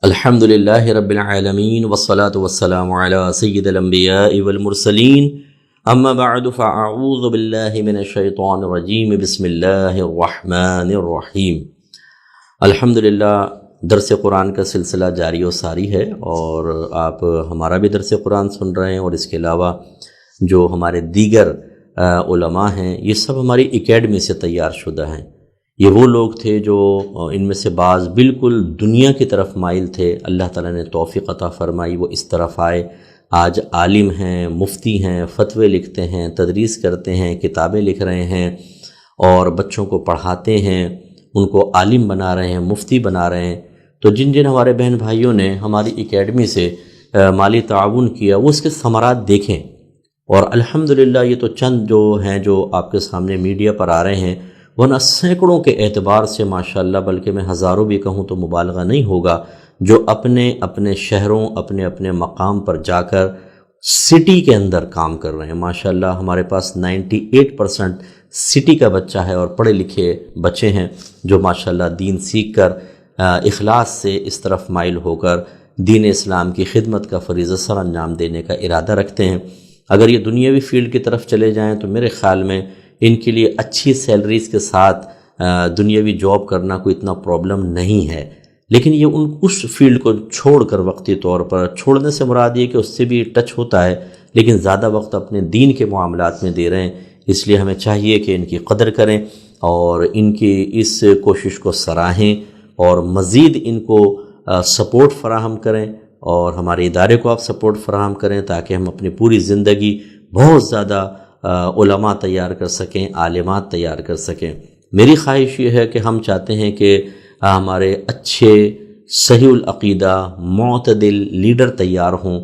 الحمد للہ رب العالمین والصلاة والسلام علی سید الانبیاء والمرسلین اما بعد فاعوذ باللہ من الشیطان الرجیم بسم اللہ الرحمن الرحیم۔ الحمدللہ درس قرآن کا سلسلہ جاری و ساری ہے اور آپ ہمارا بھی درس قرآن سن رہے ہیں، اور اس کے علاوہ جو ہمارے دیگر علماء ہیں یہ سب ہماری اکیڈمی سے تیار شدہ ہیں۔ یہ وہ لوگ تھے جو ان میں سے بعض بالکل دنیا کی طرف مائل تھے، اللہ تعالیٰ نے توفیق عطا فرمائی، وہ اس طرف آئے، آج عالم ہیں، مفتی ہیں، فتوے لکھتے ہیں، تدریس کرتے ہیں، کتابیں لکھ رہے ہیں اور بچوں کو پڑھاتے ہیں، ان کو عالم بنا رہے ہیں، مفتی بنا رہے ہیں۔ تو جن ہمارے بہن بھائیوں نے ہماری اکیڈمی سے مالی تعاون کیا وہ اس کے ثمرات دیکھیں، اور الحمدللہ یہ تو چند جو ہیں جو آپ کے سامنے میڈیا پر آ رہے ہیں، ورنہ سینکڑوں کے اعتبار سے ماشاءاللہ، بلکہ میں ہزاروں بھی کہوں تو مبالغہ نہیں ہوگا، جو اپنے اپنے شہروں اپنے اپنے مقام پر جا کر سٹی کے اندر کام کر رہے ہیں۔ ماشاءاللہ ہمارے پاس 98% سٹی کا بچہ ہے اور پڑھے لکھے بچے ہیں جو ماشاءاللہ دین سیکھ کر اخلاص سے اس طرف مائل ہو کر دین اسلام کی خدمت کا فریضہ سر انجام دینے کا ارادہ رکھتے ہیں۔ اگر یہ دنیاوی فیلڈ کی طرف چلے جائیں تو میرے خیال میں ان کے لیے اچھی سیلریز کے ساتھ دنیاوی جاب کرنا کوئی اتنا پرابلم نہیں ہے، لیکن یہ اس فیلڈ کو چھوڑ کر وقتی طور پر، چھوڑنے سے مراد یہ کہ اس سے بھی ٹچ ہوتا ہے، لیکن زیادہ وقت اپنے دین کے معاملات میں دے رہے ہیں۔ اس لیے ہمیں چاہیے کہ ان کی قدر کریں اور ان کی اس کوشش کو سراہیں اور مزید ان کو سپورٹ فراہم کریں، اور ہمارے ادارے کو آپ سپورٹ فراہم کریں تاکہ ہم اپنی پوری زندگی بہت زیادہ علماء تیار کر سکیں، عالمات تیار کر سکیں۔ میری خواہش یہ ہے کہ ہم چاہتے ہیں کہ ہمارے اچھے صحیح العقیدہ معتدل لیڈر تیار ہوں،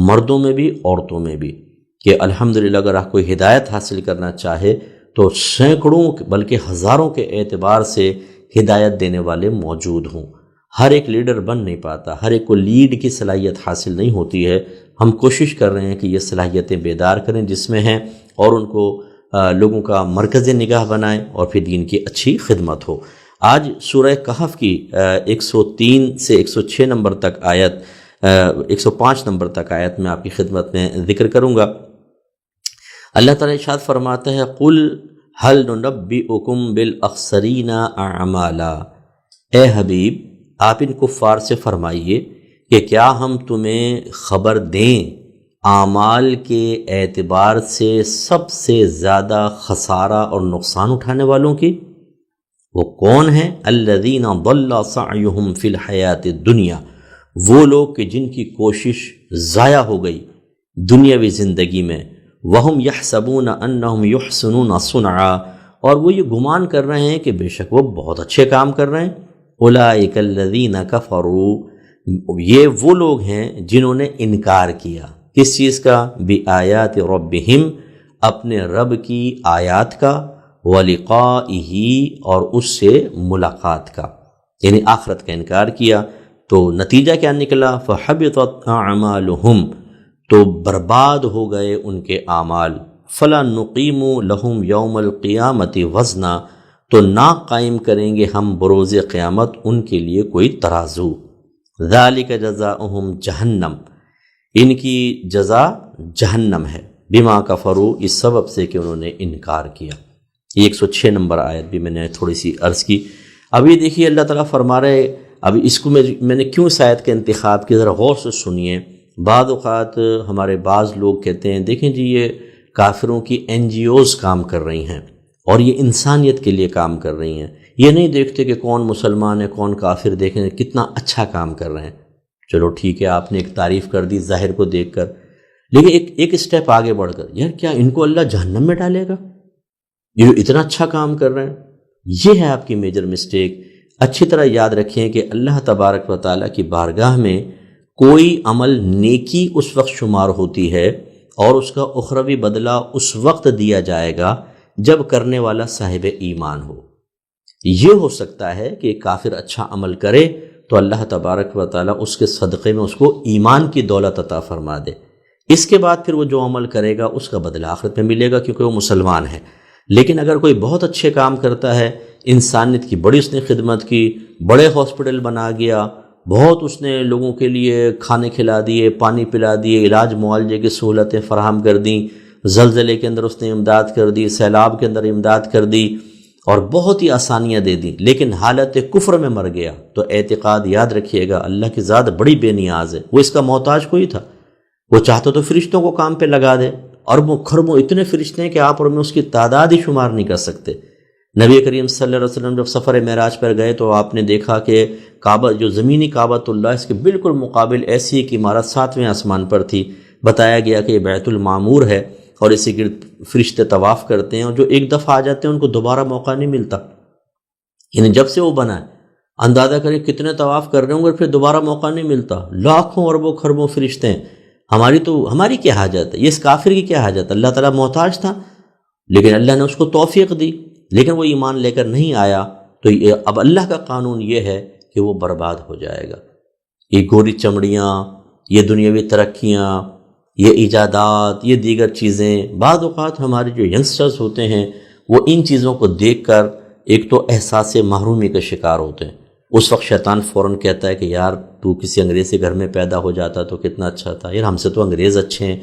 مردوں میں بھی عورتوں میں بھی، کہ الحمدللہ اگر آپ کوئی ہدایت حاصل کرنا چاہے تو سینکڑوں بلکہ ہزاروں کے اعتبار سے ہدایت دینے والے موجود ہوں۔ ہر ایک لیڈر بن نہیں پاتا، ہر ایک کو لیڈ کی صلاحیت حاصل نہیں ہوتی ہے۔ ہم کوشش کر رہے ہیں کہ یہ صلاحیتیں بیدار کریں جس میں ہیں، اور ان کو لوگوں کا مرکز نگاہ بنائیں اور پھر دین کی اچھی خدمت ہو۔ آج سورہ کہف کی 103 سے 106 نمبر تک آیت، 105 نمبر تک آیت میں آپ کی خدمت میں ذکر کروں گا۔ اللہ تعالیٰ ارشاد فرماتا ہے، قُلْ هَلْ نُنَبِّئُكُمْ بِالْأَخْسَرِينَ أَعْمَالًا۔ اے حبیب، آپ ان کفار سے فرمائیے کہ کیا ہم تمہیں خبر دیں اعمال کے اعتبار سے سب سے زیادہ خسارہ اور نقصان اٹھانے والوں کی؟ وہ کون ہیں؟ الذین ضل سعیہم فی الحیات الدنیا، وہ لوگ کہ جن کی کوشش ضائع ہو گئی دنیاوی زندگی میں، وہم یحسبون انہم یحسنون صنعا، اور وہ یہ گمان کر رہے ہیں کہ بے شک وہ بہت اچھے کام کر رہے ہیں۔ اولئک الذین کفروا، یہ وہ لوگ ہیں جنہوں نے انکار کیا کس چیز کا؟ بآیات ربہم، اپنے رب کی آیات کا، ولقائہ، اور اس سے ملاقات کا، یعنی آخرت کا انکار کیا۔ تو نتیجہ کیا نکلا؟ فحبطت اعمالہم، تو برباد ہو گئے ان کے اعمال۔ فلا نقیم لہم یوم القیامت وزنا، تو نہ قائم کریں گے ہم بروز قیامت ان کے لیے کوئی ترازو۔ ذالک جزاؤہم جہنم، ان کی جزا جہنم ہے، بما کفروا، اس سبب سے کہ انہوں نے انکار کیا۔ یہ 106 نمبر آیت بھی میں نے تھوڑی سی عرض کی۔ ابھی دیکھیے اللہ تعالیٰ فرما رہے، ابھی اس کو میں نے کیوں اس آیت کا انتخاب کیا، ذرا غور سے سنیے۔ بعض اوقات ہمارے بعض لوگ کہتے ہیں دیکھیں جی یہ کافروں کی NGOs کام کر رہی ہیں اور یہ انسانیت کے لیے کام کر رہی ہیں، یہ نہیں دیکھتے کہ کون مسلمان ہے کون کافر، دیکھیں کتنا اچھا کام کر رہے ہیں۔ چلو ٹھیک ہے، آپ نے ایک تعریف کر دی ظاہر کو دیکھ کر، لیکن ایک اسٹیپ آگے بڑھ کر، یار کیا ان کو اللہ جہنم میں ڈالے گا یہ جو اتنا اچھا کام کر رہے ہیں؟ یہ ہے آپ کی میجر مسٹیک۔ اچھی طرح یاد رکھیں کہ اللہ تبارک و تعالیٰ کی بارگاہ میں کوئی عمل نیکی اس وقت شمار ہوتی ہے اور اس کا اخروی بدلہ اس وقت دیا جائے گا جب کرنے والا صاحب ایمان ہو۔ یہ ہو سکتا ہے کہ کافر اچھا عمل کرے تو اللہ تبارک و تعالیٰ اس کے صدقے میں اس کو ایمان کی دولت عطا فرما دے، اس کے بعد پھر وہ جو عمل کرے گا اس کا بدلہ آخرت میں ملے گا کیونکہ وہ مسلمان ہے۔ لیکن اگر کوئی بہت اچھے کام کرتا ہے، انسانیت کی بڑی اس نے خدمت کی، بڑے ہاسپٹل بنا گیا، بہت اس نے لوگوں کے لیے کھانے کھلا دیے، پانی پلا دیے، علاج معالجے کی سہولتیں فراہم کر دیں، زلزلے کے اندر اس نے امداد کر دی، سیلاب کے اندر امداد کر دی اور بہت ہی آسانیاں دے دیں، لیکن حالت کفر میں مر گیا۔ تو اعتقاد یاد رکھیے گا، اللہ کی ذات بڑی بے نیاز ہے، وہ اس کا محتاج کوئی تھا، وہ چاہتا تو فرشتوں کو کام پہ لگا دے، اربوں خربوں اتنے فرشتے ہیں کہ آپ اور میں اس کی تعداد ہی شمار نہیں کر سکتے۔ نبی کریم صلی اللہ علیہ وسلم جب سفر معراج پر گئے تو آپ نے دیکھا کہ کعبہ جو زمینی کعبۃ اللہ، اس کے بالکل مقابل ایسی ایک عمارت 7ویں آسمان پر تھی۔ بتایا گیا کہ یہ بیت المعمور ہے اور اسی گرد فرشتے طواف کرتے ہیں، اور جو ایک دفعہ آ جاتے ہیں ان کو دوبارہ موقع نہیں ملتا، یعنی جب سے وہ بنا ہے اندازہ کریں کتنے طواف کر رہے ہوں گے، پھر دوبارہ موقع نہیں ملتا۔ لاکھوں اربوں خربوں فرشتے ہیں، ہماری کیا حاجت ہے، یہ اس کافر کی کیا حاجت ہے؟ اللہ تعالیٰ محتاج تھا، لیکن اللہ نے اس کو توفیق دی، لیکن وہ ایمان لے کر نہیں آیا، تو اب اللہ کا قانون یہ ہے کہ وہ برباد ہو جائے گا۔ یہ گوری چمڑیاں، یہ دنیاوی ترقیاں، یہ ایجادات، یہ دیگر چیزیں، بعض اوقات ہمارے جو ینگسٹرز ہوتے ہیں وہ ان چیزوں کو دیکھ کر ایک تو احساس محرومی کا شکار ہوتے ہیں۔ اس وقت شیطان فوراً کہتا ہے کہ یار تو کسی انگریز کے گھر میں پیدا ہو جاتا تو کتنا اچھا تھا، یار ہم سے تو انگریز اچھے ہیں۔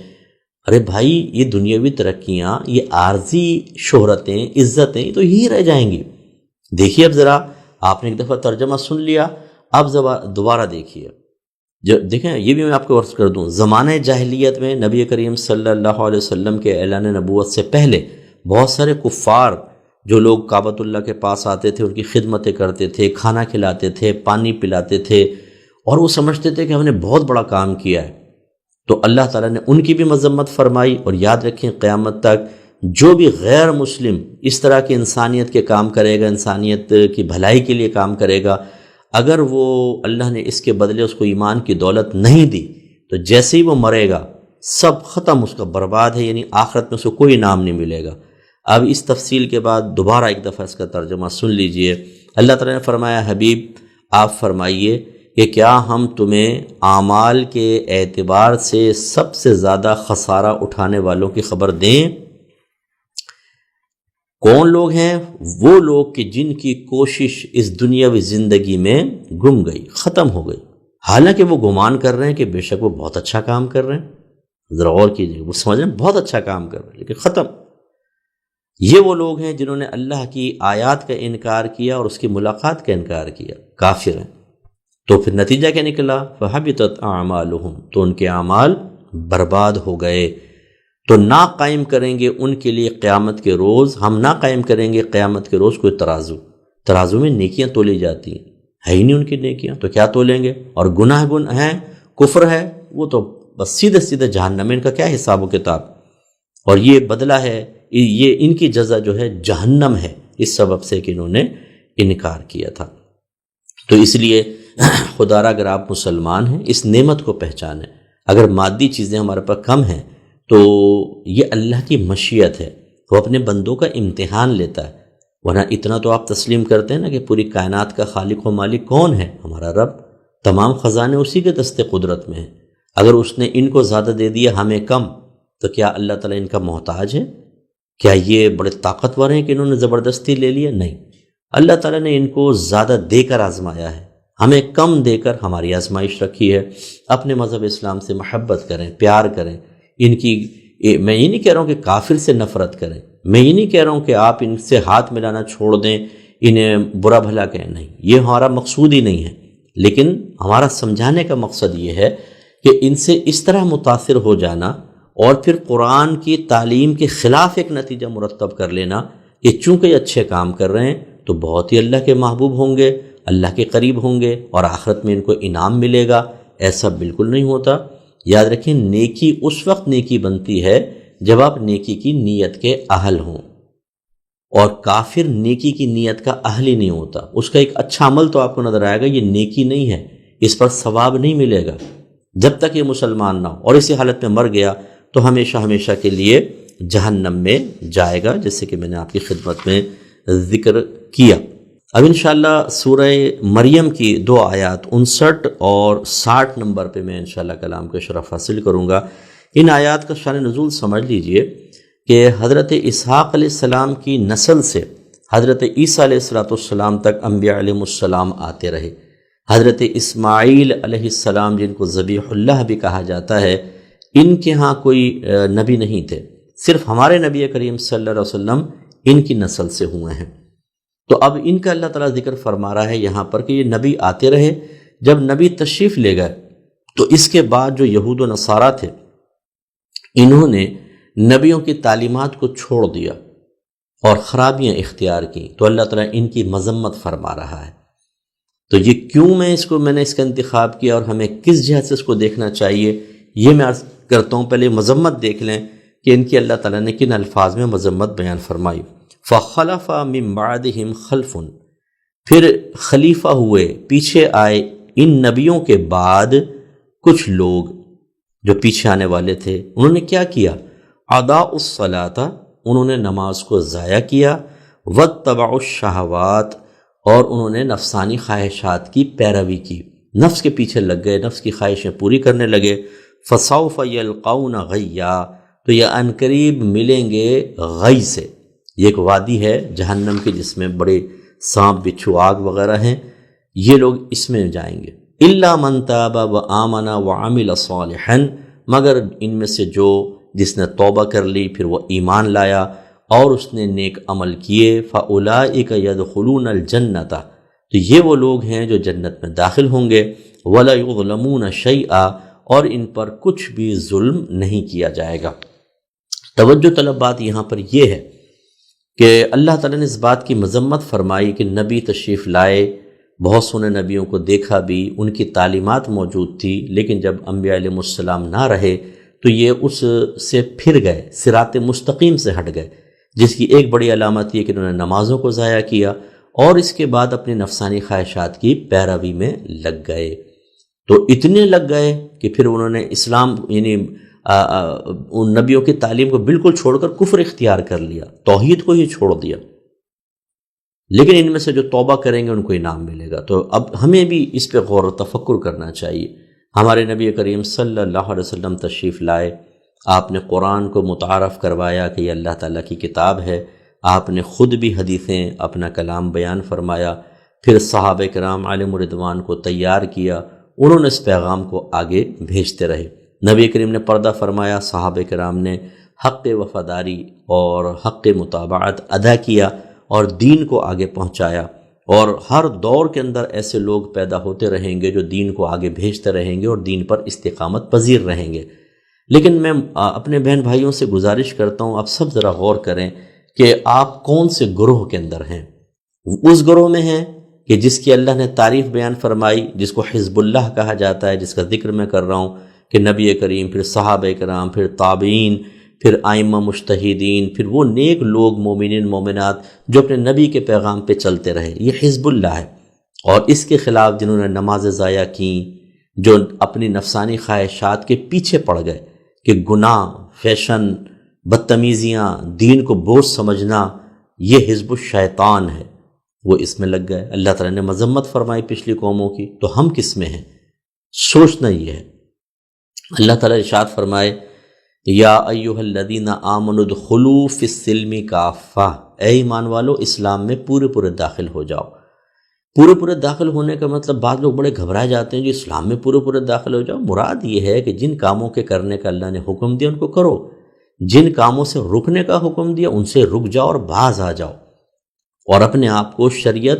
ارے بھائی، یہ دنیاوی ترقیاں، یہ عارضی شہرتیں، عزتیں، یہ تو یہی رہ جائیں گی۔ دیکھیے اب ذرا، آپ نے ایک دفعہ ترجمہ سن لیا، اب دوبارہ دیکھیے۔ دیکھیں، یہ بھی میں آپ کو عرض کر دوں، زمانہ جاہلیت میں نبی کریم صلی اللہ علیہ وسلم کے اعلان نبوت سے پہلے بہت سارے کفار جو لوگ کعبۃ اللہ کے پاس آتے تھے، ان کی خدمتیں کرتے تھے، کھانا کھلاتے تھے، پانی پلاتے تھے، اور وہ سمجھتے تھے کہ ہم نے بہت بڑا کام کیا ہے۔ تو اللہ تعالیٰ نے ان کی بھی مذمت فرمائی، اور یاد رکھیں قیامت تک جو بھی غیر مسلم اس طرح کی انسانیت کے کام کرے گا، انسانیت کی بھلائی کے لیے کام کرے گا، اگر وہ اللہ نے اس کے بدلے اس کو ایمان کی دولت نہیں دی تو جیسے ہی وہ مرے گا سب ختم، اس کا برباد ہے، یعنی آخرت میں اس کو کوئی انعام نہیں ملے گا۔ اب اس تفصیل کے بعد دوبارہ ایک دفعہ اس کا ترجمہ سن لیجئے۔ اللہ تعالیٰ نے فرمایا، حبیب آپ فرمائیے کہ کیا ہم تمہیں اعمال کے اعتبار سے سب سے زیادہ خسارہ اٹھانے والوں کی خبر دیں؟ کون لوگ ہیں؟ وہ لوگ کہ جن کی کوشش اس دنیاوی زندگی میں گم گئی، ختم ہو گئی، حالانکہ وہ گمان کر رہے ہیں کہ بے شک وہ بہت اچھا کام کر رہے ہیں۔ ذرا غور کیجیے، وہ سمجھ رہے ہیں بہت اچھا کام کر رہے ہیں لیکن ختم۔ یہ وہ لوگ ہیں جنہوں نے اللہ کی آیات کا انکار کیا اور اس کی ملاقات کا انکار کیا، کافر ہیں۔ تو پھر نتیجہ کیا نکلا؟ فَحَبِطَتْ أَعْمَالُهُمْ، تو ان کے اعمال برباد ہو گئے۔ تو نہ قائم کریں گے ان کے لیے قیامت کے روز، ہم نہ قائم کریں گے قیامت کے روز کوئی ترازو میں نیکیاں تولی جاتی ہیں، ہے ہی نہیں ان کی نیکیاں، تو کیا تولیں گے؟ اور گناہ ہیں، کفر ہے، وہ تو بس سیدھے جہنم میں، ان کا کیا حساب و کتاب۔ اور یہ بدلہ ہے، یہ ان کی جزا جو ہے جہنم ہے، اس سبب سے کہ انہوں نے انکار کیا تھا۔ تو اس لیے خدا را اگر آپ مسلمان ہیں اس نعمت کو پہچانیں۔ اگر مادی چیزیں ہمارے پاس کم ہیں تو یہ اللہ کی مشیت ہے، وہ اپنے بندوں کا امتحان لیتا ہے، ورنہ اتنا تو آپ تسلیم کرتے ہیں نا کہ پوری کائنات کا خالق و مالک کون ہے؟ ہمارا رب، تمام خزانے اسی کے دست قدرت میں ہیں۔ اگر اس نے ان کو زیادہ دے دیا ہمیں کم، تو کیا اللہ تعالیٰ ان کا محتاج ہے؟ کیا یہ بڑے طاقتور ہیں کہ انہوں نے زبردستی لے لیا؟ نہیں، اللہ تعالیٰ نے ان کو زیادہ دے کر آزمایا ہے، ہمیں کم دے کر ہماری آزمائش رکھی ہے۔ اپنے مذہب اسلام سے محبت کریں، پیار کریں، ان کی، میں یہ نہیں کہہ رہا ہوں کہ کافر سے نفرت کریں، میں یہ نہیں کہہ رہا ہوں کہ آپ ان سے ہاتھ ملانا چھوڑ دیں، انہیں برا بھلا کہیں، نہیں، یہ ہمارا مقصود ہی نہیں ہے، لیکن ہمارا سمجھانے کا مقصد یہ ہے کہ ان سے اس طرح متاثر ہو جانا اور پھر قرآن کی تعلیم کے خلاف ایک نتیجہ مرتب کر لینا کہ چونکہ یہ اچھے کام کر رہے ہیں تو بہت ہی اللہ کے محبوب ہوں گے، اللہ کے قریب ہوں گے اور آخرت میں ان کو انعام ملے گا، ایسا بالکل نہیں ہوتا۔ یاد رکھیں، نیکی اس وقت نیکی بنتی ہے جب آپ نیکی کی نیت کے اہل ہوں، اور کافر نیکی کی نیت کا اہل ہی نہیں ہوتا۔ اس کا ایک اچھا عمل تو آپ کو نظر آئے گا، یہ نیکی نہیں ہے، اس پر ثواب نہیں ملے گا جب تک یہ مسلمان نہ ہو، اور اسی حالت میں مر گیا تو ہمیشہ ہمیشہ کے لیے جہنم میں جائے گا، جیسے کہ میں نے آپ کی خدمت میں ذکر کیا۔ اب انشاءاللہ سورہ مریم کی 2 آیات 59 اور 60 نمبر پہ میں انشاءاللہ کلام کو شرف حاصل کروں گا۔ ان آیات کا شان نزول سمجھ لیجئے کہ حضرت اسحاق علیہ السلام کی نسل سے حضرت عیسیٰ علیہ السلام تک انبیاء علیہ السلام آتے رہے، حضرت اسماعیل علیہ السلام جن کو ذبیح اللہ بھی کہا جاتا ہے، ان کے ہاں کوئی نبی نہیں تھے، صرف ہمارے نبی کریم صلی اللہ علیہ وسلم ان کی نسل سے ہوئے ہیں۔ تو اب ان کا اللہ تعالیٰ ذکر فرما رہا ہے یہاں پر کہ یہ نبی آتے رہے، جب نبی تشریف لے گئے تو اس کے بعد جو یہود و نصارہ تھے انہوں نے نبیوں کی تعلیمات کو چھوڑ دیا اور خرابیاں اختیار کی، تو اللہ تعالیٰ ان کی مذمت فرما رہا ہے۔ تو یہ کیوں میں نے اس کا انتخاب کیا اور ہمیں کس جہت سے اس کو دیکھنا چاہیے، یہ میں عرض کرتا ہوں۔ پہلے مذمت دیکھ لیں کہ ان کی اللہ تعالیٰ نے کن الفاظ میں مذمت بیان فرمائی۔ فَخَلَفَ مِن بَعْدِهِمْ خَلْفٌ، پھر خلیفہ ہوئے، پیچھے آئے ان نبیوں کے بعد کچھ لوگ جو پیچھے آنے والے تھے، انہوں نے کیا کیا؟ اضاعوا الصلاۃ، انہوں نے نماز کو ضائع کیا، واتبعوا الشہوات، اور انہوں نے نفسانی خواہشات کی پیروی کی، نفس کے پیچھے لگ گئے، نفس کی خواہشیں پوری کرنے لگے۔ فسوف یلقون غیا، تو یہ عنقریب ملیں گے غی سے، یہ ایک وادی ہے جہنم کی جس میں بڑے سانپ بچھو آگ وغیرہ ہیں، یہ لوگ اس میں جائیں گے۔ الا من تاب وآمن وعمل صالحا، مگر ان میں سے جس نے توبہ کر لی پھر وہ ایمان لایا اور اس نے نیک عمل کیے، فاولئک یدخلون الجنۃ، تو یہ وہ لوگ ہیں جو جنت میں داخل ہوں گے، ولا یظلمون شیئا، اور ان پر کچھ بھی ظلم نہیں کیا جائے گا۔ توجہ طلب بات یہاں پر یہ ہے کہ اللہ تعالیٰ نے اس بات کی مذمت فرمائی کہ نبی تشریف لائے، بہت سونے نبیوں کو دیکھا بھی، ان کی تعلیمات موجود تھی، لیکن جب انبیاء علیہ السلام نہ رہے تو یہ اس سے پھر گئے، صراط مستقیم سے ہٹ گئے، جس کی ایک بڑی علامت یہ کہ انہوں نے نمازوں کو ضائع کیا اور اس کے بعد اپنی نفسانی خواہشات کی پیروی میں لگ گئے۔ تو اتنے لگ گئے کہ پھر انہوں نے اسلام یعنی ان نبیوں کی تعلیم کو بالکل چھوڑ کر کفر اختیار کر لیا، توحید کو ہی چھوڑ دیا۔ لیکن ان میں سے جو توبہ کریں گے ان کو انعام ملے گا۔ تو اب ہمیں بھی اس پہ غور و تفکر کرنا چاہیے۔ ہمارے نبی کریم صلی اللہ علیہ وسلم تشریف لائے، آپ نے قرآن کو متعارف کروایا کہ یہ اللہ تعالیٰ کی کتاب ہے، آپ نے خود بھی حدیثیں اپنا کلام بیان فرمایا، پھر صحابہ کرام علیہم رضوان کو تیار کیا، انہوں نے اس پیغام کو آگے بھیجتے رہے۔ نبی کریم نے پردہ فرمایا، صحابہ کرام نے حق وفاداری اور حق متابعت ادا کیا اور دین کو آگے پہنچایا، اور ہر دور کے اندر ایسے لوگ پیدا ہوتے رہیں گے جو دین کو آگے بھیجتے رہیں گے اور دین پر استقامت پذیر رہیں گے۔ لیکن میں اپنے بہن بھائیوں سے گزارش کرتا ہوں، آپ سب ذرا غور کریں کہ آپ کون سے گروہ کے اندر ہیں۔ اس گروہ میں ہیں کہ جس کی اللہ نے تعریف بیان فرمائی، جس کو حزب اللہ کہا جاتا ہے، جس کا ذکر میں کر رہا ہوں کہ نبی کریم، پھر صحابہ کرام، پھر تابعین، پھر ائمہ مجتہدین، پھر وہ نیک لوگ مومنین مومنات جو اپنے نبی کے پیغام پہ چلتے رہے، یہ حزب اللہ ہے۔ اور اس کے خلاف جنہوں نے نماز ضائع کیں، جو اپنی نفسانی خواہشات کے پیچھے پڑ گئے کہ گناہ، فیشن، بدتمیزیاں، دین کو بوجھ سمجھنا، یہ حزب الشیطان ہے، وہ اس میں لگ گئے۔ اللہ تعالیٰ نے مذمت فرمائی پچھلی قوموں کی، تو ہم کس میں ہیں؟ سوچنا یہ ہے۔ اللہ تعالیٰ ارشاد فرمائے، یا ایھا الذین آمنوا ادخلوا فی السلم کافہ، اے ایمان والو اسلام میں پورے داخل ہو جاؤ۔ پورے داخل ہونے کا مطلب بعض لوگ بڑے گھبرائے جاتے ہیں، جو اسلام میں پورے داخل ہو جاؤ، مراد یہ ہے کہ جن کاموں کے کرنے کا اللہ نے حکم دیا ان کو کرو، جن کاموں سے رکنے کا حکم دیا ان سے رک جاؤ اور باز آ جاؤ، اور اپنے آپ کو شریعت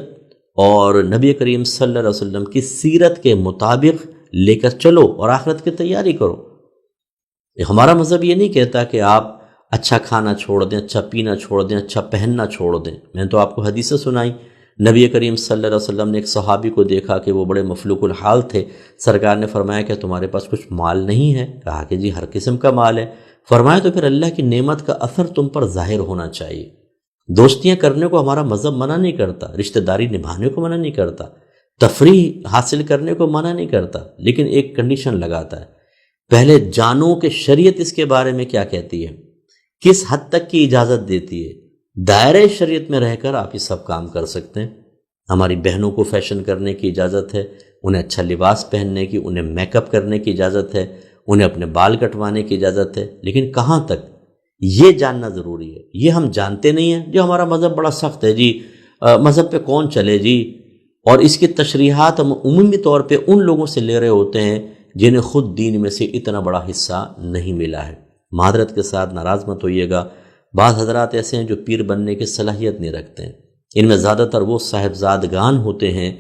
اور نبی کریم صلی اللہ علیہ وسلم کی سیرت کے مطابق لے کر چلو اور آخرت کی تیاری کرو۔ ہمارا مذہب یہ نہیں کہتا کہ آپ اچھا کھانا چھوڑ دیں، اچھا پینا چھوڑ دیں، اچھا پہننا چھوڑ دیں۔ میں نے تو آپ کو حدیثیں سنائی، نبی کریم صلی اللہ علیہ وسلم نے ایک صحابی کو دیکھا کہ وہ بڑے مفلوق الحال تھے، سرکار نے فرمایا کہ تمہارے پاس کچھ مال نہیں ہے؟ کہا کہ جی ہر قسم کا مال ہے۔ فرمایا تو پھر اللہ کی نعمت کا اثر تم پر ظاہر ہونا چاہیے۔ دوستیاں کرنے کو ہمارا مذہب منع نہیں کرتا، رشتہ داری نبھانے کو منع نہیں کرتا، تفریح حاصل کرنے کو منع نہیں کرتا، لیکن ایک کنڈیشن لگاتا ہے، پہلے جانو کہ شریعت اس کے بارے میں کیا کہتی ہے، کس حد تک کی اجازت دیتی ہے۔ دائرۂ شریعت میں رہ کر آپ یہ سب کام کر سکتے ہیں۔ ہماری بہنوں کو فیشن کرنے کی اجازت ہے، انہیں اچھا لباس پہننے کی، انہیں میک اپ کرنے کی اجازت ہے، انہیں اپنے بال کٹوانے کی اجازت ہے، لیکن کہاں تک، یہ جاننا ضروری ہے۔ یہ ہم جانتے نہیں ہیں، جو ہمارا مذہب بڑا سخت ہے جی، مذہب پہ کون چلے جی، اور اس کی تشریحات ہم عمومی طور پہ ان لوگوں سے لے رہے ہوتے ہیں جنہیں خود دین میں سے اتنا بڑا حصہ نہیں ملا ہے۔ معذرت کے ساتھ ناراض مت ہوئیے گا، بعض حضرات ایسے ہیں جو پیر بننے کی صلاحیت نہیں رکھتے ہیں۔ ان میں زیادہ تر وہ صاحبزادگان ہوتے ہیں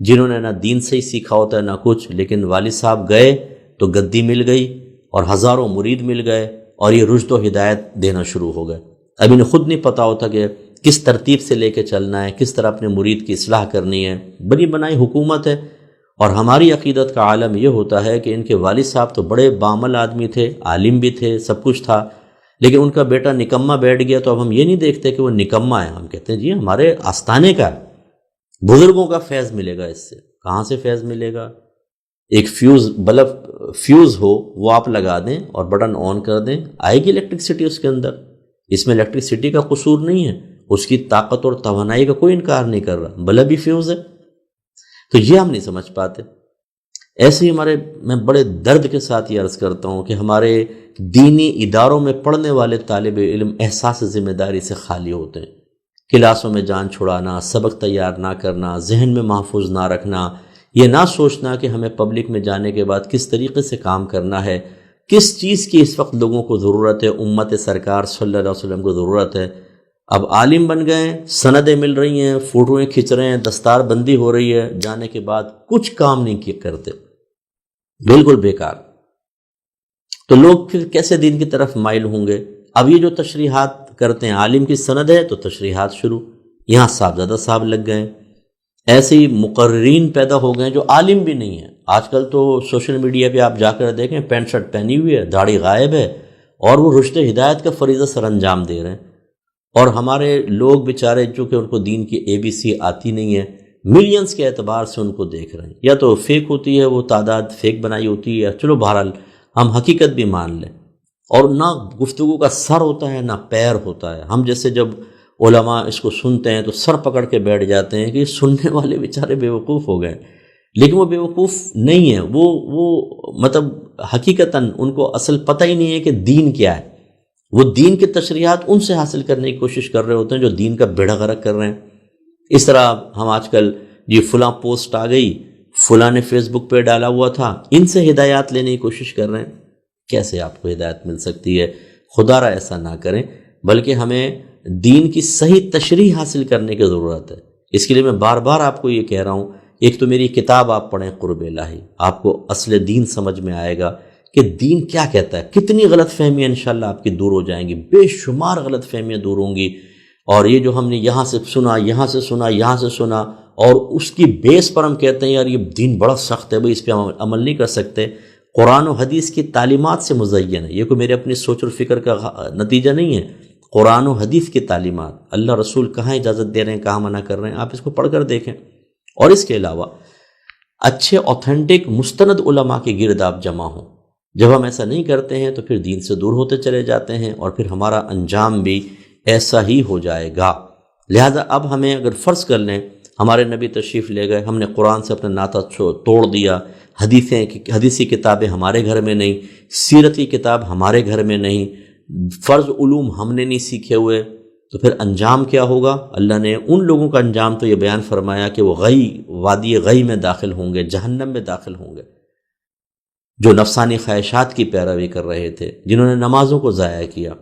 جنہوں نے نہ دین سے ہی سیکھا ہوتا ہے نہ کچھ، لیکن والد صاحب گئے تو گدی مل گئی اور ہزاروں مرید مل گئے اور یہ رشد و ہدایت دینا شروع ہو گئے۔ اب انہیں خود نہیں پتہ ہوتا کہ کس ترتیب سے لے کے چلنا ہے، کس طرح اپنے مرید کی اصلاح کرنی ہے۔ بنی بنائی حکومت ہے، اور ہماری عقیدت کا عالم یہ ہوتا ہے کہ ان کے والد صاحب تو بڑے بامل آدمی تھے، عالم بھی تھے، سب کچھ تھا، لیکن ان کا بیٹا نکما بیٹھ گیا تو اب ہم یہ نہیں دیکھتے کہ وہ نکما ہے، ہم کہتے ہیں جی ہمارے آستانے کا ہے، بزرگوں کا فیض ملے گا۔ اس سے کہاں سے فیض ملے گا؟ ایک فیوز ہو وہ آپ لگا دیں اور بٹن آن کر دیں، آئے گی الیکٹرکسٹی اس کے اندر۔ اس میں الیکٹرکسٹی کا قصور نہیں ہے، اس کی طاقت اور توانائی کا کوئی انکار نہیں کر رہا، بلب ہی فیوز ہے۔ تو یہ ہم نہیں سمجھ پاتے۔ ایسے ہی میں بڑے درد کے ساتھ یہ عرض کرتا ہوں کہ ہمارے دینی اداروں میں پڑھنے والے طالب علم احساس ذمہ داری سے خالی ہوتے ہیں۔ کلاسوں میں جان چھڑانا، سبق تیار نہ کرنا، ذہن میں محفوظ نہ رکھنا، یہ نہ سوچنا کہ ہمیں پبلک میں جانے کے بعد کس طریقے سے کام کرنا ہے، کس چیز کی اس وقت لوگوں کو ضرورت ہے، امت سرکار صلی اللہ علیہ وسلم کو ضرورت ہے۔ اب عالم بن گئے ہیں، سندیں مل رہی ہیں، فوٹویں کھنچ رہے ہیں، دستار بندی ہو رہی ہے، جانے کے بعد کچھ کام نہیں کرتے، بالکل بیکار۔ تو لوگ پھر کیسے دین کی طرف مائل ہوں گے؟ اب یہ جو تشریحات کرتے ہیں، عالم کی سند ہے تو تشریحات شروع، یہاں صاحبزادہ صاحب لگ گئے۔ ایسے ہی مقررین پیدا ہو گئے جو عالم بھی نہیں ہیں۔ آج کل تو سوشل میڈیا پہ آپ جا کر دیکھیں، پینٹ شرٹ پہنی ہوئی ہے، داڑھی غائب ہے، اور وہ رشد ہدایت کا فریضہ سر انجام دے رہے ہیں۔ اور ہمارے لوگ بیچارے چونکہ ان کو دین کی ABC آتی نہیں ہے، ملینز کے اعتبار سے ان کو دیکھ رہے ہیں، یا تو فیک ہوتی ہے، وہ تعداد فیک بنائی ہوتی ہے، چلو بہرحال ہم حقیقت بھی مان لیں۔ اور نہ گفتگو کا سر ہوتا ہے نہ پیر ہوتا ہے۔ ہم جیسے جب علماء اس کو سنتے ہیں تو سر پکڑ کے بیٹھ جاتے ہیں کہ سننے والے بیچارے بیوقوف ہو گئے، لیکن وہ بیوقوف نہیں ہیں، وہ مطلب حقیقتاً ان کو اصل پتہ ہی نہیں ہے کہ دین کیا ہے۔ وہ دین کی تشریحات ان سے حاصل کرنے کی کوشش کر رہے ہوتے ہیں جو دین کا بیڑا غرق کر رہے ہیں۔ اس طرح ہم آج کل یہ فلاں پوسٹ آ گئی، فلاں نے فیس بک پہ ڈالا ہوا تھا، ان سے ہدایات لینے کی کوشش کر رہے ہیں۔ کیسے آپ کو ہدایت مل سکتی ہے؟ خدا را ایسا نہ کریں، بلکہ ہمیں دین کی صحیح تشریح حاصل کرنے کی ضرورت ہے۔ اس کے لیے میں بار بار آپ کو یہ کہہ رہا ہوں، ایک تو میری کتاب آپ پڑھیں قرب الہی، آپ کو اصل دین سمجھ میں آئے گا کہ دین کیا کہتا ہے۔ کتنی غلط فہمیاں انشاءاللہ آپ کی دور ہو جائیں گی، بے شمار غلط فہمیاں دور ہوں گی۔ اور یہ جو ہم نے یہاں سے سنا، یہاں سے سنا، یہاں سے سنا، اور اس کی بیس پر ہم کہتے ہیں یار یہ دین بڑا سخت ہے، بھئی اس پہ ہم عمل نہیں کر سکتے۔ قرآن و حدیث کی تعلیمات سے مزین ہے، یہ کوئی میرے اپنی سوچ اور فکر کا نتیجہ نہیں ہے۔ قرآن و حدیث کی تعلیمات، اللہ رسول کہاں اجازت دے رہے ہیں، کہاں منع کر رہے ہیں، آپ اس کو پڑھ کر دیکھیں۔ اور اس کے علاوہ اچھے اوتھینٹک مستند علماء کے گرد آپ جمع ہوں۔ جب ہم ایسا نہیں کرتے ہیں تو پھر دین سے دور ہوتے چلے جاتے ہیں، اور پھر ہمارا انجام بھی ایسا ہی ہو جائے گا۔ لہذا اب ہمیں اگر فرض کر لیں ہمارے نبی تشریف لے گئے، ہم نے قرآن سے اپنا ناطہ توڑ دیا، حدیثی کتابیں ہمارے گھر میں نہیں، سیرت کی کتاب ہمارے گھر میں نہیں، فرض علوم ہم نے نہیں سیکھے ہوئے، تو پھر انجام کیا ہوگا؟ اللہ نے ان لوگوں کا انجام تو یہ بیان فرمایا کہ وہ وادی غی میں داخل ہوں گے، جہنم میں داخل ہوں گے، جو نفسانی خواہشات کی پیروی کر رہے تھے، جنہوں نے نمازوں کو ضائع کیا۔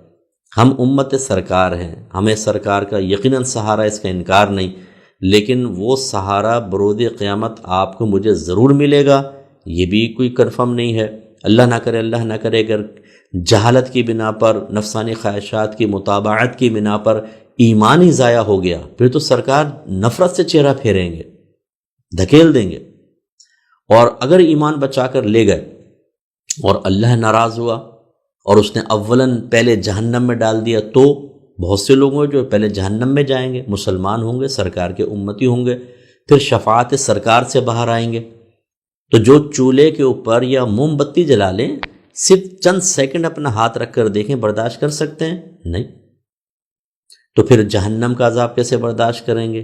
ہم امت سرکار ہیں، ہمیں سرکار کا یقیناً سہارا، اس کا انکار نہیں، لیکن وہ سہارا بروز قیامت آپ کو مجھے ضرور ملے گا، یہ بھی کوئی کنفرم نہیں ہے۔ اللہ نہ کرے اگر جہالت کی بنا پر، نفسانی خواہشات کی متابعت کی بنا پر ایمان ہی ضائع ہو گیا، پھر تو سرکار نفرت سے چہرہ پھیریں گے، دھکیل دیں گے۔ اور اگر ایمان بچا کر لے گئے اور اللہ ناراض ہوا اور اس نے اولاً پہلے جہنم میں ڈال دیا، تو بہت سے لوگ جو پہلے جہنم میں جائیں گے، مسلمان ہوں گے، سرکار کے امتی ہوں گے، پھر شفاعت سرکار سے باہر آئیں گے۔ تو جو چولہے کے اوپر یا موم بتی جلا لیں، صرف چند سیکنڈ اپنا ہاتھ رکھ کر دیکھیں، برداشت کر سکتے ہیں؟ نہیں۔ تو پھر جہنم کا عذاب کیسے برداشت کریں گے؟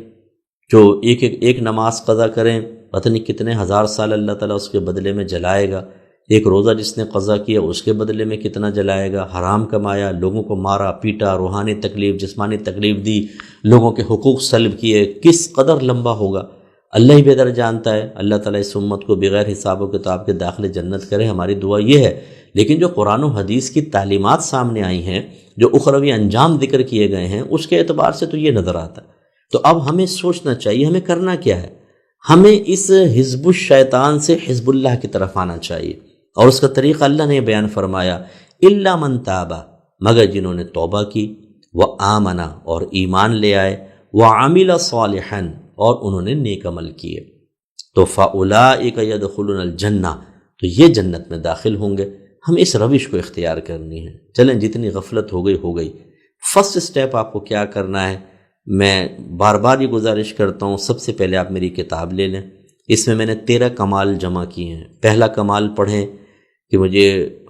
جو ایک نماز قضا کریں، پتہ نہیں کتنے ہزار سال اللہ تعالیٰ اس کے بدلے میں جلائے گا۔ ایک روزہ جس نے قضا کیا اس کے بدلے میں کتنا جلائے گا۔ حرام کمایا، لوگوں کو مارا پیٹا، روحانی تکلیف، جسمانی تکلیف دی، لوگوں کے حقوق سلب کیے، کس قدر لمبا ہوگا۔ اللہ ہی بہتر جانتا ہے۔ اللہ تعالیٰ اس امت کو بغیر حساب و کتاب کے داخل جنت کرے، ہماری دعا یہ ہے۔ لیکن جو قرآن و حدیث کی تعلیمات سامنے آئی ہیں، جو اخروی انجام ذکر کیے گئے ہیں، اس کے اعتبار سے تو یہ نظر آتا ہے۔ تو اب ہمیں سوچنا چاہیے ہمیں کرنا کیا ہے۔ ہمیں اس حزب الشیطان سے حزب اللہ کی طرف آنا چاہیے، اور اس کا طریقہ اللہ نے بیان فرمایا، الا من تابا، مگر جنہوں نے توبہ کی، وآمنا، اور ایمان لے آئے، وعمل صالحا، اور انہوں نے نیک عمل کیے، تو فاولئک یدخلون الجنہ، تو یہ جنت میں داخل ہوں گے۔ ہم اس روش کو اختیار کرنی ہے۔ چلیں، جتنی غفلت ہو گئی۔ فرسٹ سٹیپ آپ کو کیا کرنا ہے، میں بار بار یہ گزارش کرتا ہوں، سب سے پہلے آپ میری کتاب لے لیں۔ اس میں نے 13 کمال جمع کیے ہیں۔ پہلا کمال پڑھیں کہ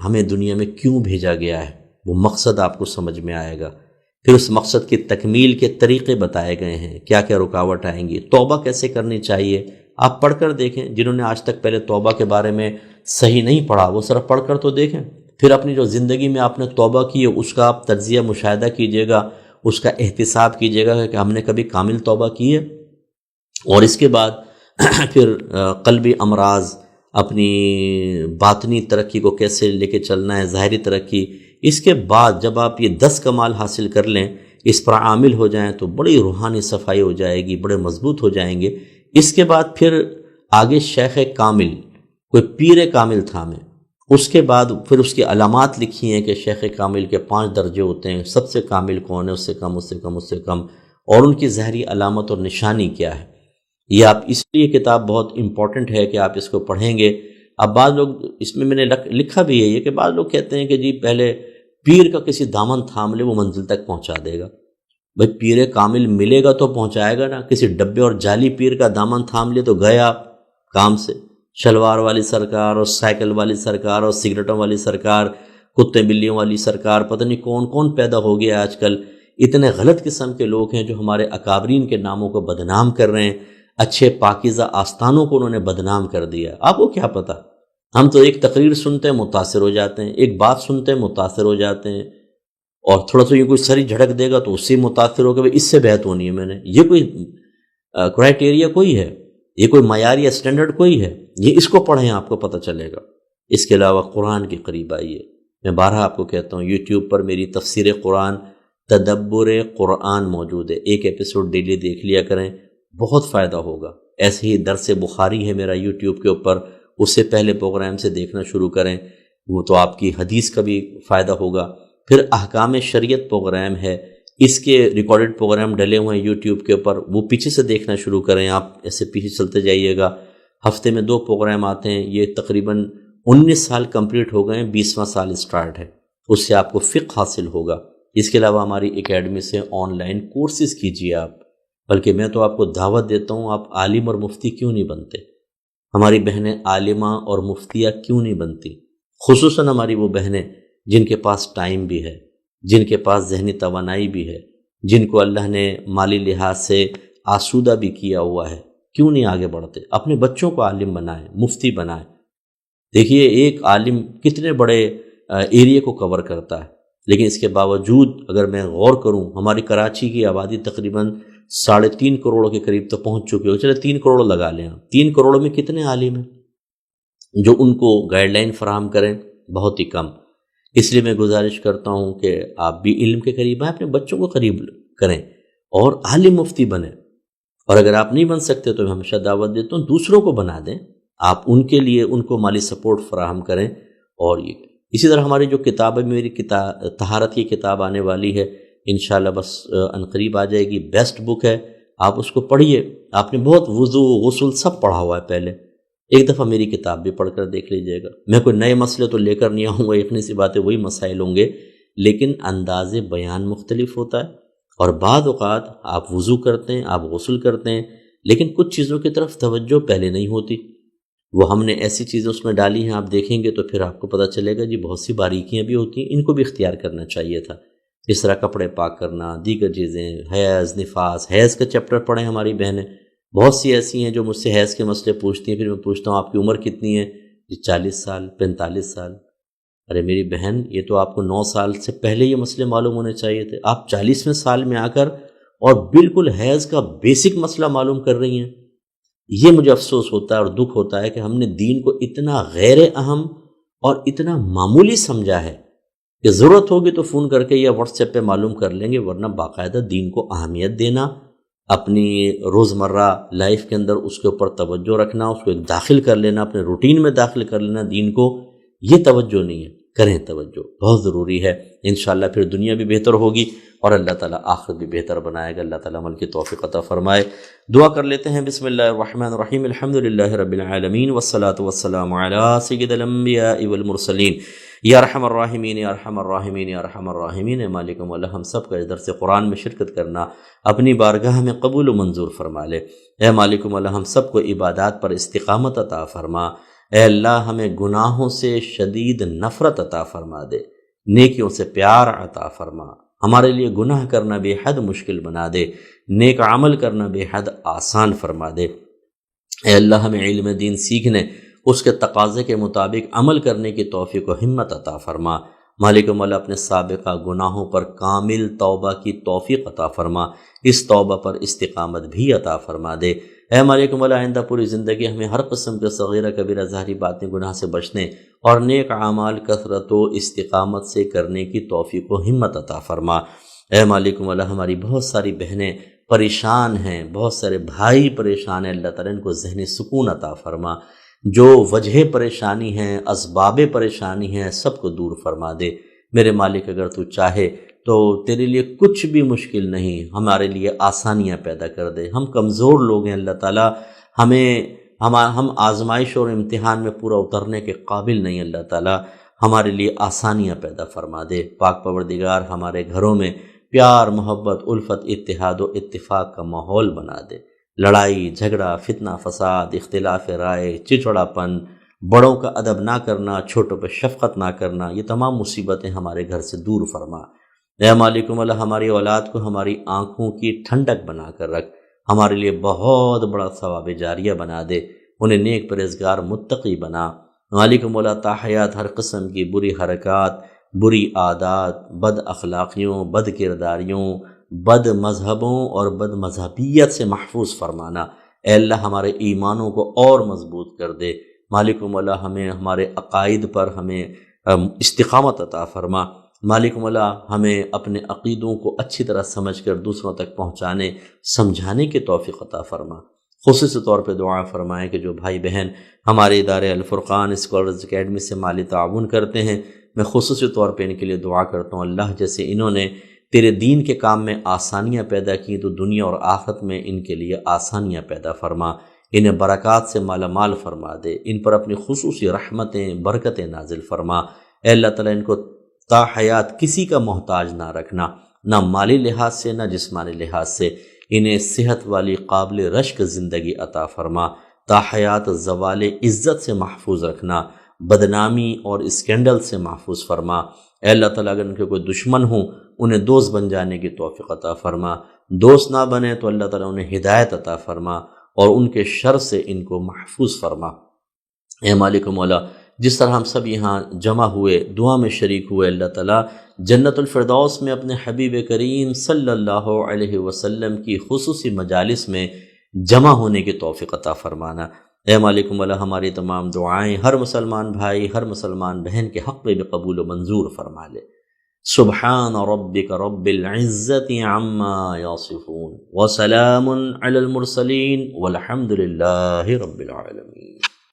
ہمیں دنیا میں کیوں بھیجا گیا ہے، وہ مقصد آپ کو سمجھ میں آئے گا۔ پھر اس مقصد کی تکمیل کے طریقے بتائے گئے ہیں، کیا کیا رکاوٹ آئیں گی، توبہ کیسے کرنی چاہیے۔ آپ پڑھ کر دیکھیں، جنہوں نے آج تک پہلے توبہ کے بارے میں صحیح نہیں پڑھا، وہ صرف پڑھ کر تو دیکھیں۔ پھر اپنی جو زندگی میں آپ نے توبہ کی ہے، اس کا آپ تجزیہ مشاہدہ کیجئے گا، اس کا احتساب کیجئے گا کہ ہم نے کبھی کامل توبہ کی ہے۔ اور اس کے بعد پھر قلبی امراض، اپنی باطنی ترقی کو کیسے لے کے چلنا ہے، ظاہری ترقی۔ اس کے بعد جب آپ یہ 10 کمال حاصل کر لیں، اس پر عامل ہو جائیں، تو بڑی روحانی صفائی ہو جائے گی، بڑے مضبوط ہو جائیں گے۔ اس کے بعد پھر آگے شیخ کامل، کوئی پیر کامل تھامیں۔ اس کے بعد پھر اس کی علامات لکھی ہیں کہ شیخ کامل کے 5 درجے ہوتے ہیں، سب سے کامل کون ہے، اس سے کم، اس سے کم، اس سے کم، اور ان کی ظاہری علامت اور نشانی کیا ہے۔ یہ آپ اس لیے کتاب بہت امپورٹنٹ ہے کہ آپ اس کو پڑھیں گے۔ اب بعض لوگ، اس میں نے لکھا بھی ہے یہ کہ بعض لوگ کہتے ہیں کہ جی پہلے پیر کا کسی دامن تھام لے، وہ منزل تک پہنچا دے گا۔ بھئی پیر کامل ملے گا تو پہنچائے گا نا، کسی ڈبے اور جعلی پیر کا دامن تھام لے تو گئے آپ کام سے۔ شلوار والی سرکار اور سائیکل والی سرکار اور سگریٹوں والی سرکار، کتے بلیوں والی سرکار، پتہ نہیں کون کون پیدا ہو گیا آج کل۔ اتنے غلط قسم کے لوگ ہیں جو ہمارے اکابرین کے ناموں کو بدنام کر رہے ہیں، اچھے پاکیزہ آستانوں کو انہوں نے بدنام کر دیا۔ آپ کو کیا پتہ؟ ہم تو ایک تقریر سنتے ہیں متاثر ہو جاتے ہیں، ایک بات سنتے ہیں متاثر ہو جاتے ہیں، اور تھوڑا سا یہ کوئی سری جھڑک دے گا تو اس سے متاثر ہو کہ اس سے بیعت ہونی ہے میں نے۔ یہ کوئی کرائٹیریا کوئی ہے؟ یہ کوئی معیار یا اسٹینڈرڈ کوئی ہے؟ یہ اس کو پڑھیں، آپ کو پتہ چلے گا۔ اس کے علاوہ قرآن کے قریب آئیے۔ میں بارہا آپ کو کہتا ہوں، یوٹیوب پر میری تفسیر قرآن، تدبر قرآن موجود ہے، ایک ایپیسوڈ ڈیلی دیکھ لیا کریں، بہت فائدہ ہوگا۔ ایسے ہی درس بخاری ہے میرا یوٹیوب کے اوپر، اس سے پہلے پروگرام سے دیکھنا شروع کریں، وہ تو آپ کی حدیث کا بھی فائدہ ہوگا۔ پھر احکام شریعت پروگرام ہے، اس کے ریکارڈڈ پروگرام ڈلے ہوئے ہیں یوٹیوب کے اوپر، وہ پیچھے سے دیکھنا شروع کریں۔ آپ ایسے پیچھے چلتے جائیے گا، ہفتے میں 2 پروگرام آتے ہیں۔ یہ تقریباً 19 سال کمپلیٹ ہو گئے ہیں، 20واں سال اسٹارٹ ہے، اس سے آپ کو فقہ حاصل ہوگا۔ اس کے علاوہ ہماری اکیڈمی سے آن لائن کورسز کیجیے آپ، بلکہ میں تو آپ کو دعوت دیتا ہوں، آپ عالم اور مفتی کیوں نہیں بنتے؟ ہماری بہنیں عالمہ اور مفتیہ کیوں نہیں بنتی؟ خصوصاً ہماری وہ بہنیں جن کے پاس ٹائم بھی ہے، جن کے پاس ذہنی توانائی بھی ہے، جن کو اللہ نے مالی لحاظ سے آسودہ بھی کیا ہوا ہے، کیوں نہیں آگے بڑھتے؟ اپنے بچوں کو عالم بنائیں، مفتی بنائیں۔ دیکھیے ایک عالم کتنے بڑے ایریے کو کور کرتا ہے، لیکن اس کے باوجود اگر میں غور کروں، ہماری کراچی کی آبادی تقریباً 3.5 کروڑ کے قریب تو پہنچ چکی ہو، چلے 3 کروڑ لگا لیں۔ 3 کروڑ میں کتنے عالم ہیں جو ان کو گائیڈ لائن فراہم کریں؟ بہت ہی کم۔ اس لیے میں گزارش کرتا ہوں کہ آپ بھی علم کے قریب آئیں، اپنے بچوں کو قریب کریں اور عالم مفتی بنیں۔ اور اگر آپ نہیں بن سکتے تو میں ہمیشہ دعوت دیتا ہوں دوسروں کو بنا دیں، آپ ان کے لیے ان کو مالی سپورٹ فراہم کریں۔ اور یہ اسی طرح ہماری جو کتاب ہے، میری طہارت کی کتاب آنے والی ہے انشاءاللہ، بس عنقریب آ جائے گی، بیسٹ بک ہے، آپ اس کو پڑھیے۔ آپ نے بہت وضو غسل سب پڑھا ہوا ہے پہلے، ایک دفعہ میری کتاب بھی پڑھ کر دیکھ لیجئے گا۔ میں کوئی نئے مسئلے تو لے کر نہیں آؤں گا، اتنی سی باتیں وہی مسائل ہوں گے، لیکن انداز بیان مختلف ہوتا ہے۔ اور بعض اوقات آپ وضو کرتے ہیں، آپ غسل کرتے ہیں، لیکن کچھ چیزوں کی طرف توجہ پہلے نہیں ہوتی، وہ ہم نے ایسی چیزیں اس میں ڈالی ہیں، آپ دیکھیں گے تو پھر آپ کو پتہ چلے گا جی بہت سی باریکیاں بھی ہوتی ہیں، ان کو بھی اختیار کرنا چاہیے تھا۔ اس طرح کپڑے پاک کرنا، دیگر چیزیں، حیض، نفاس، حیض کا چیپٹر پڑھیں ہماری بہنیں، بہت سی ایسی ہیں جو مجھ سے حیض کے مسئلے پوچھتی ہیں، پھر میں پوچھتا ہوں آپ کی عمر کتنی ہے؟ جی 40 سال، 45 سال۔ ارے میری بہن، یہ تو آپ کو 9 سال سے پہلے یہ مسئلے معلوم ہونے چاہیے تھے، آپ 40ویں سال میں آ کر اور بالکل حیض کا بیسک مسئلہ معلوم کر رہی ہیں۔ یہ مجھے افسوس ہوتا ہے اور دکھ ہوتا ہے کہ ہم نے دین کو اتنا غیر اہم اور اتنا معمولی سمجھا ہے کہ ضرورت ہوگی تو فون کر کے یا واٹس ایپ پہ معلوم کر لیں گے، ورنہ باقاعدہ دین کو اہمیت دینا، اپنی روزمرہ لائف کے اندر اس کے اوپر توجہ رکھنا، اس کو ایک داخل کر لینا، اپنے روٹین میں داخل کر لینا دین کو، یہ توجہ نہیں ہے۔ کریں توجہ، بہت ضروری ہے۔ انشاءاللہ پھر دنیا بھی بہتر ہوگی اور اللہ تعالیٰ آخرت بھی بہتر بنائے گا۔ اللہ تعالیٰ عمل کی توفیق عطا فرمائے۔ دعا کر لیتے ہیں۔ بسم اللہ الرحمن الرحیم، الحمدللہ رب العالمین والصلاة والسلام علی سید الانبیاء والمرسلین، یا ارحم الراحمین یا ارحم الراحمین یا ارحم الراحمین۔ اے مالک مولا، ہم سب کا اس درس قرآن میں شرکت کرنا اپنی بارگاہ میں قبول و منظور فرما لے۔ اے مالک مولا، ہم سب کو عبادات پر استقامت عطا فرما۔ اے اللہ، ہمیں گناہوں سے شدید نفرت عطا فرما دے، نیکیوں سے پیار عطا فرما۔ ہمارے لیے گناہ کرنا بے حد مشکل بنا دے، نیک عمل کرنا بے حد آسان فرما دے۔ اے اللہ، ہمیں علم دین سیکھنے، اس کے تقاضے کے مطابق عمل کرنے کی توفیق و ہمت عطا فرما۔ مالک مولا، اپنے سابقہ گناہوں پر کامل توبہ کی توفیق عطا فرما، اس توبہ پر استقامت بھی عطا فرما دے۔ اے مالک مولا، آئندہ پوری زندگی ہمیں ہر قسم کے صغیرہ کبیرہ ظاہری باطنی گناہ سے بچنے اور نیک اعمال کثرت و استقامت سے کرنے کی توفیق و ہمت عطا فرما۔ اے مالک مولا، ہماری بہت ساری بہنیں پریشان ہیں، بہت سارے بھائی پریشان ہیں، اللہ تعالیٰ ان کو ذہنی سکون عطا فرما۔ جو وجہ پریشانی ہیں، اسباب پریشانی ہیں، سب کو دور فرما دے۔ میرے مالک، اگر تو چاہے تو تیرے لیے کچھ بھی مشکل نہیں، ہمارے لیے آسانیاں پیدا کر دے۔ ہم کمزور لوگ ہیں اللہ تعالیٰ، ہم آزمائش اور امتحان میں پورا اترنے کے قابل نہیں اللہ تعالیٰ، ہمارے لیے آسانیاں پیدا فرما دے۔ پاک پروردگار، ہمارے گھروں میں پیار، محبت، الفت، اتحاد و اتفاق کا ماحول بنا دے۔ لڑائی جھگڑا، فتنہ فساد، اختلاف رائے، چچڑا پن، بڑوں کا ادب نہ کرنا، چھوٹوں پہ شفقت نہ کرنا، یہ تمام مصیبتیں ہمارے گھر سے دور فرما۔ اے مالک مولا، ہماری اولاد کو ہماری آنکھوں کی ٹھنڈک بنا کر رکھ، ہمارے لیے بہت بڑا ثواب جاریہ بنا دے، انہیں نیک پرہیزگار متقی بنا۔ مالک مولا، تاحیات ہر قسم کی بری حرکات، بری عادات، بد اخلاقیوں، بد کرداریوں، بد مذہبوں اور بد مذہبیت سے محفوظ فرمانا۔ اے اللہ، ہمارے ایمانوں کو اور مضبوط کر دے۔ مالک مولا، ہمیں ہمارے عقائد پر ہمیں استقامت عطا فرما۔ مالک مولا، ہمیں اپنے عقیدوں کو اچھی طرح سمجھ کر دوسروں تک پہنچانے سمجھانے کی توفیق عطا فرما۔ خصوصی طور پہ دعا فرمائیں کہ جو بھائی بہن ہمارے ادارے الفرقان اسکالرز اکیڈمی سے مالی تعاون کرتے ہیں، میں خصوصی طور پہ ان کے لیے دعا کرتا ہوں، اللہ جیسے انہوں نے تیرے دین کے کام میں آسانیاں پیدا کی تو دنیا اور آخرت میں ان کے لیے آسانیاں پیدا فرما، انہیں برکات سے مالا مال فرما دے، ان پر اپنی خصوصی رحمتیں برکتیں نازل فرما۔ اے اللہ تعالیٰ، ان کو تا حیات کسی کا محتاج نہ رکھنا، نہ مالی لحاظ سے نہ جسمانی لحاظ سے، انہیں صحت والی قابل رشک زندگی عطا فرما، تا حیات زوال عزت سے محفوظ رکھنا، بدنامی اور اسکینڈل سے محفوظ فرما۔ اے اللہ تعالیٰ، اگر ان کے کوئی دشمن ہوں انہیں دوست بن جانے کی توفیق عطا فرما، دوست نہ بنے تو اللہ تعالیٰ انہیں ہدایت عطا فرما اور ان کے شر سے ان کو محفوظ فرما۔ اے مالک مولا، جس طرح ہم سب یہاں جمع ہوئے، دعا میں شریک ہوئے، اللہ تعالیٰ جنت الفردوس میں اپنے حبیب کریم صلی اللہ علیہ وسلم کی خصوصی مجالس میں جمع ہونے کی توفیق عطا فرمانا۔ اے مالک مولا، ہماری تمام دعائیں ہر مسلمان بھائی، ہر مسلمان بہن کے حق میں بھی قبول و منظور فرما لے۔ سبحان ربک رب العزت عما یصفون وسلام علی المرسلین والحمد للہ رب العالمین۔